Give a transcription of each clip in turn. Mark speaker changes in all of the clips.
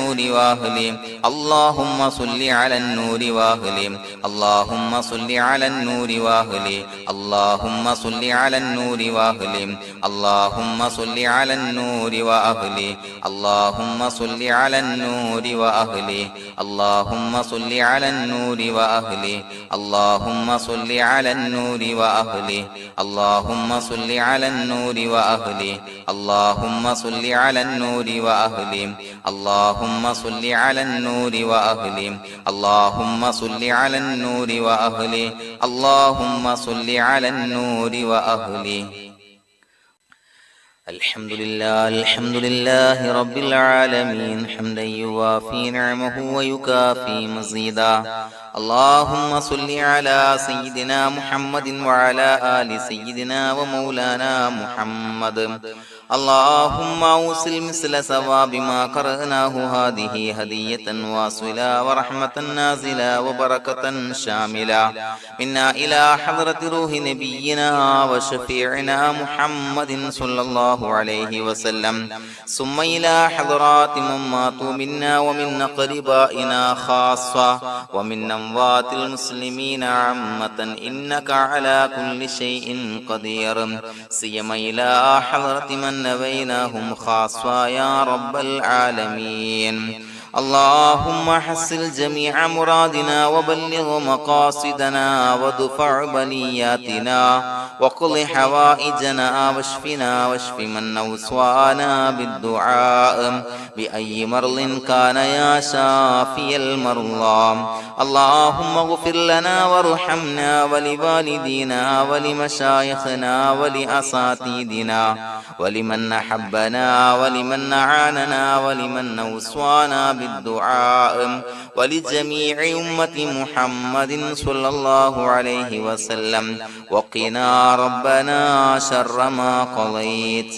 Speaker 1: النور وأهله اللهم صل على النور وأهله اللهم صل على النور وأهله اللهم صل على النور وأهله اللهم صل على النور وأهله اللهم صل على النور وأهله اللهم صل على النور وأهله اللهم صل على النور وأهله اللهم صل على النور وأهله اللهم صل على النور وأهله اللهم صل على النور وأهله اللهم صل على النور وأهله اللهم صل على النور وأهله الحمد لله رب العالمين حمدا يوافي نعمه ويكافي مزيدا اللهم صل على سيدنا محمد وعلى آل سيدنا ومولانا محمد اللهم أوصل مثل ثواب ما قرأناه هذه هدية واصلة ورحمة نازلة وبركة شاملة منا إلى حضرة روح نبينا وشفيعنا محمد صلى الله عليه وسلم ثم إلى حضرات من ماتوا منا ومن أقربائنا خاصة ومن أموات المسلمين عامة إنك على كل شيء قدير سيما إلى حضرة من نبيناهم خاصة يا رب العالمين اللهم حصل جميع مرادنا وبلغ مقاصدنا ودفع بلياتنا وقض حوائجنا واشفنا واشف من أوصانا بالدعاء بأي مرض كان يا شافي المرضى اللهم اغفر لنا وارحمنا ولوالدينا ولمشايخنا ولأساتذتنا ولمن أحبنا ولمن أعاننا ولمن أوصانا بالدعاء ولجميع أمة محمد صلى الله عليه وسلم وقنا ربنا شر ما قضيت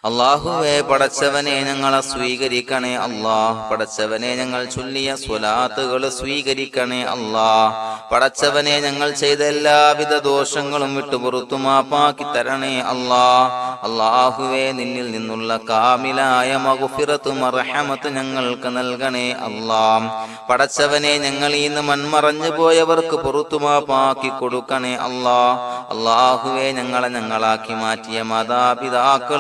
Speaker 1: അല്ലാഹുവേ പടച്ചവനെ ഞങ്ങളെ സ്വീകരിക്കണേ അല്ലാഹ് പടച്ചവനെ ഞങ്ങൾ ചൊല്ലിയ സ്വലാത്തുകൾ സ്വീകരിക്കണേ അല്ലാഹ് പടച്ചവനെ ഞങ്ങൾ ചെയ്ത എല്ലാവിധ ദോഷങ്ങളും വിട്ടുപുറത്തു മാപ്പാക്കി തരണേ അല്ലാഹ് അല്ലാഹുവേ നിന്നിൽ നിന്നുള്ള കാമിലായ മഗ്ഫിറത്തും റഹ്മത്തും ഞങ്ങൾക്ക് നൽകണേ അല്ലാഹ് പടച്ചവനെ ഞങ്ങൾ ഇന്ന് മൺമറഞ്ഞു പോയവർക്ക് പുറത്തു മാപ്പാക്കി കൊടുക്കണേ അല്ലാഹ് അല്ലാഹുവേ ഞങ്ങളാക്കി മാറ്റിയ മാതാപിതാക്കൾ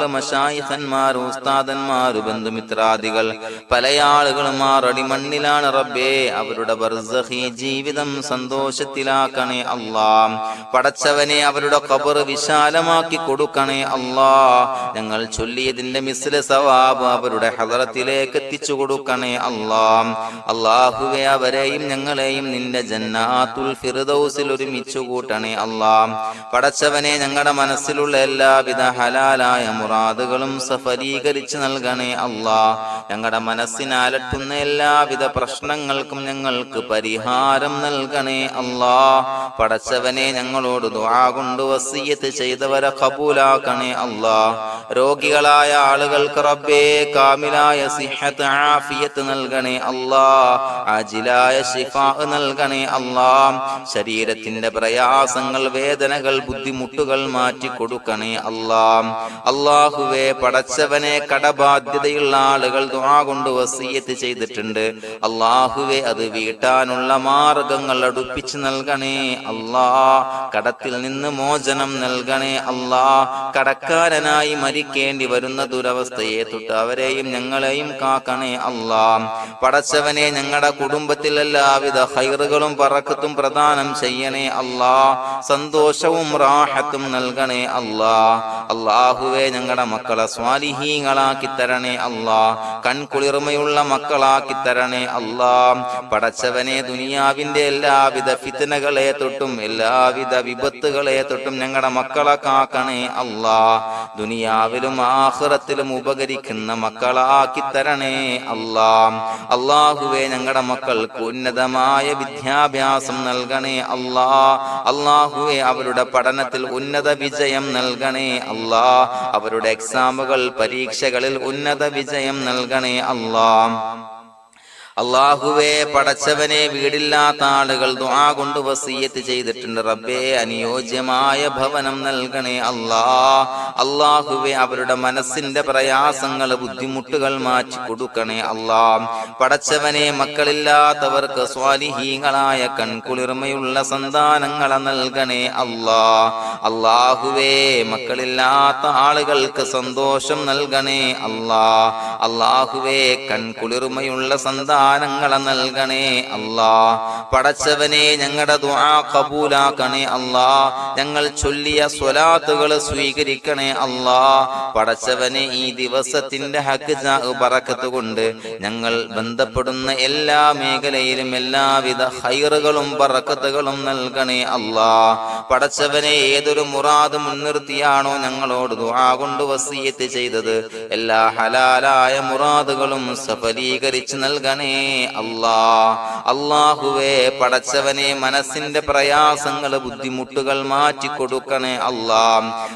Speaker 1: ഖന്മാർ ഉസ്താദന്മാർ ബന്ധുമിത്രാദികൾ പല ആളുകളും ആറടി മണ്ണിലാണ് റബ്ബേ അവരുടെ ബർസഖി ജീവിതം സന്തോഷത്തിലാക്കണേ അല്ലാഹ് പടച്ചവനെ അവരുടെ ഖബർ വിശാലമാക്കി കൊടുക്കണേ അല്ലാഹ് ഞങ്ങൾ ചൊല്ലിയതിന്റെ മിസ്ല സവാബ് അവരുടെ ഹദറത്തിലേക്ക് എത്തിച്ചു കൊടുക്കണേ അല്ലാഹ് അല്ലാഹുവേ അവരെയും ഞങ്ങളെയും നിന്റെ ജന്നാത്തുൽ ഫിർദൗസിൽ ഒരുമിച്ചു കൂട്ടണേ അല്ലാഹ് പടച്ചവനെ ഞങ്ങളുടെ മനസ്സിലുള്ള എല്ലാവിധ ഹലാലായ മുറാദുകൾ സഫലീകരിച്ച് നൽകണേ അല്ലാഹ് ഞങ്ങളുടെ മനസ്സിനെ അലട്ടുന്ന എല്ലാവിധ പ്രശ്നങ്ങൾക്കും ഞങ്ങൾക്ക് പരിഹാരം നൽകണേ അല്ലാഹ് പടച്ചവനെ ഞങ്ങളോട് ദുആ കൊണ്ട് വസിയ്യത്ത് ചെയ്തവരെ ഖബൂലാക്കണേ അല്ലാഹ് രോഗികളായ ആളുകൾക്ക് റബ്ബേ കാമിലായ സിഹത്ത് ആഫിയത്ത് നൽകണേ അല്ലാഹ് ആജിലായ ശിഫാ നൽകണേ അല്ലാഹ് ശരീരത്തിന്റെ പ്രയാസങ്ങൾ വേദനകൾ ബുദ്ധിമുട്ടുകൾ മാറ്റി കൊടുക്കണേ അല്ലാഹ് അല്ലാഹുവേ പടച്ചവനെ കടബാധ്യതയുള്ള ആളുകൾ ദുആ കൊണ്ട് വസിയ്യത്ത് ചെയ്തിട്ടുണ്ട് അല്ലാഹുവേ അത് വീട്ടാനുള്ള മാർഗങ്ങൾ അടുപ്പിച്ച് നൽകണേ അല്ലാഹ് കടത്തിൽ നിന്ന് മോചനം നൽകണേ അല്ലാഹ് കടക്കാരനായി മരിക്കേണ്ടി വരുന്ന ദുരവസ്ഥയെ തൊട്ട് അവരെയും ഞങ്ങളെയും കാക്കണേ അല്ലാഹ് പടച്ചവനെ ഞങ്ങളുടെ കുടുംബത്തിൽ എല്ലാവിധ ഖൈറുകളും ബറക്കത്തും പ്രദാനം ചെയ്യണേ അല്ലാഹ് സന്തോഷവും റാഹത്തും നൽകണേ അല്ലാഹ് അല്ലാഹുവേ ഞങ്ങളുടെ മക്കളെ സ്വാലിഹീങ്ങളാക്കി തരണേ അല്ലാഹ് കൺകുളിർമയുള്ള മക്കളാക്കി തരണേ അല്ലാഹ് പടച്ചവനെ ദുനിയാവിന്റെ എല്ലാവിധ ഫിത്നകളെ തൊട്ടും എല്ലാവിധ വിപത്തുകളെ തൊട്ടും ഞങ്ങളുടെ മക്കളെ കാക്കണേ അല്ലാഹ് ദുനിയാവിലും ആഖിറത്തിലും ഉപകരിക്കുന്ന മക്കളാക്കി തരണേ അല്ലാഹ് അല്ലാഹുവേ ഞങ്ങളുടെ മക്കൾക്ക് ഉന്നതമായ വിദ്യാഭ്യാസം നൽകണേ അല്ലാഹ് അല്ലാഹുവേ അവരുടെ പഠനത്തിൽ ഉന്നത വിജയം നൽകണേ അല്ലാഹ് അവരുടെ എക്സാമുകൾ പരീക്ഷകളിൽ ഉന്നത വിജയം നൽകണേ അല്ലാഹ് അല്ലാഹുവേ, പടച്ചവനെ, വീടില്ലാത്ത ആളുകൾ ദുആ കൊണ്ട് വസിയ്യത്ത് ചെയ്തിട്ടുണ്ട്. റബ്ബേ, അനുയോജ്യമായ ഭവനം നൽകണേ അല്ലാ. അല്ലാഹുവേ, അവരുടെ മനസ്സിന്റെ പ്രയാസങ്ങൾ, ബുദ്ധിമുട്ടുകൾ മാറ്റി കൊടുക്കണേ അല്ലാ. പടച്ചവനെ, മക്കളില്ലാത്തവർക്ക് സ്വാലിഹീങ്ങളായ കൺകുളിർമയുള്ള സന്താനങ്ങളെ നൽകണേ അല്ലാ. അല്ലാഹുവേ, മക്കളില്ലാത്ത ആളുകൾക്ക് സന്തോഷം നൽകണേ അല്ലാ. അല്ലാഹുവേ, കൺകുളിർമയുള്ള സന്താനങ്ങളെ നൽകണേ അല്ലാ. പടച്ചവനെ, ഞങ്ങളുടെ ദുആ ഖബൂലാക്കണേ അല്ലാ. ഞങ്ങൾ ചൊല്ലിയ സ്വലാത്തുകൾ സ്വീകരിക്കണേ അല്ലാ. പടച്ചവനെ, ഈ ദിവസത്തിന്റെ ഹഖ് ബറക്കത്ത് കൊണ്ട് ഞങ്ങൾ ബന്ധപ്പെടുന്ന എല്ലാ മേഖലയിലും എല്ലാവിധ ഖൈറുകളും ബറക്കത്തുകളും നൽകണേ അല്ലാ. പടച്ചവനെ, ഏതൊരു മുറാദ് മുൻനിർത്തിയാണോ ഞങ്ങളോട് ദുആ കൊണ്ട് വസിയ്യത്ത് ചെയ്തത്, എല്ലാ ഹലാലായ മുറാദുകളും സഫലീകരിച്ച് നൽകണേ അല്ലാ. അല്ലാഹുവേ, പടച്ചവനെ, മനസ്സിന്റെ പ്രയാസങ്ങൾ, ബുദ്ധിമുട്ടുകൾ മാറ്റി കൊടുക്കണേ അല്ലാ.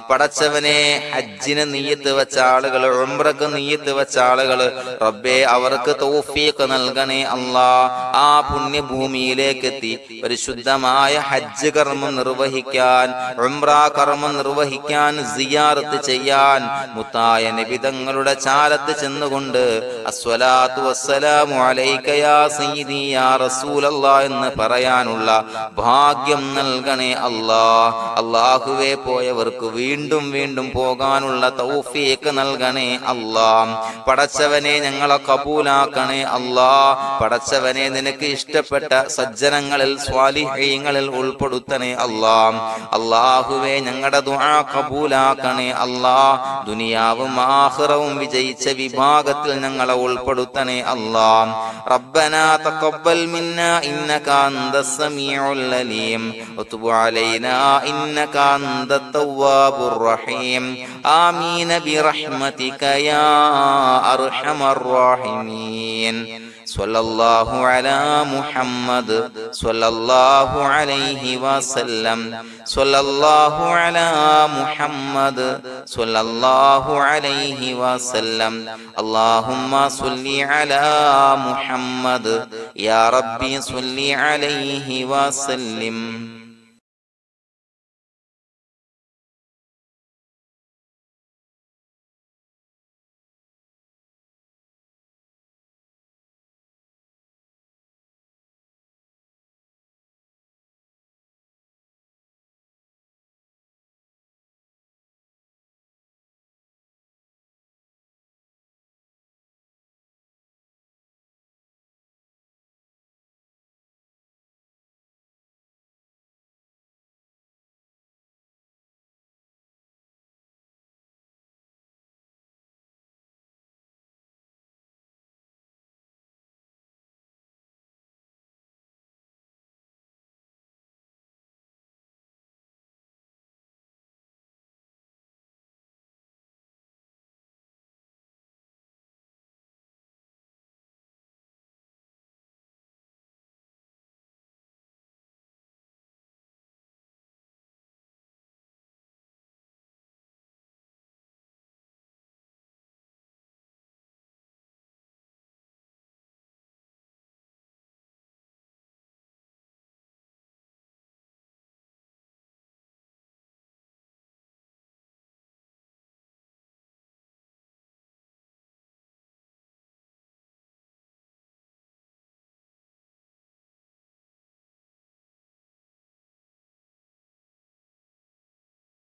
Speaker 1: പടച്ചവനെ, ഹജ്ജിന് നിയ്യത്ത് വെച്ച ആളുകൾ, ഉംറക്ക് നിയ്യത്ത് വെച്ച ആളുകൾ, റബ്ബേ, അവർക്ക് തൗഫീഖ് നൽകണേ അല്ലാ. ആ പുണ്യഭൂമിയിലേക്ക് എത്തി പരിശുദ്ധമായ ഹജ്ജ് കർമ്മം നിർവഹിക്കാൻ, ഉംറ കർമ്മം നിർവഹിക്കാൻ, സിയാറത്ത് ചെയ്യാൻ, മുത്തായ നബി തങ്ങളുടെ ചാരത്ത് ചെന്നുകൊണ്ട് അസ്സലാത്തു വസ്സലാമു അലൈക യാ സയ്യിദി യാ റസൂലല്ലാഹ് എന്ന് പറയാനുള്ള ഭാഗ്യം നൽകണേ അല്ലാ. അല്ലാഹുവേ, പോയവർക്ക് വീണ്ടും വീണ്ടും പോകാനുള്ള തൗഫീഖ് നൽകണേ അല്ലാ. പടച്ചവനെ, ഞങ്ങളെ കബൂലാക്കണേ അല്ലാ. പടച്ചവനെ, നിനക്ക് ഇഷ്ടപ്പെട്ട സജ്ജനങ്ങളിൽ, സ്വാലിഹീങ്ങളിൽ ഉൾപ്പെടുത്തണേ അല്ലാ. അല്ലാഹുവേ, ഞങ്ങളുടെ ദുആ കബൂലാക്കണേ അല്ലാ. ദുനിയാവും ആഖിറവും വിജയിച്ച വിഭാഗത്തിൽ ഞങ്ങളെ ഉൾപ്പെടുത്തണേ അല്ലാ. റബ്ബനാ തഖബ്ബൽ മിന്നാ ഇന്നക അൻതസ് സമീഉൽ അലീം വതുബ് അലൈനാ ഇന്നക അൻതത് തവ്വാബുർ റഹീം. ആമീൻ ബിറഹ്മതിക യാ അർഹമർ റഹീമീൻ. സ്വല്ലല്ലാഹു അലാ മുഹമ്മദ് സ്വല്ലല്ലാഹു അലൈഹി വസല്ലം. സ്വല്ലല്ലാഹു അലാ മുഹമ്മദ് സ്വല്ലല്ലാഹു അലൈഹി വസല്ലം. അല്ലാഹുമ്മ സ്വല്ലി അലാ മുഹമ്മദ് യാ റബ്ബി സ്വല്ലി അലൈഹി വസല്ലം.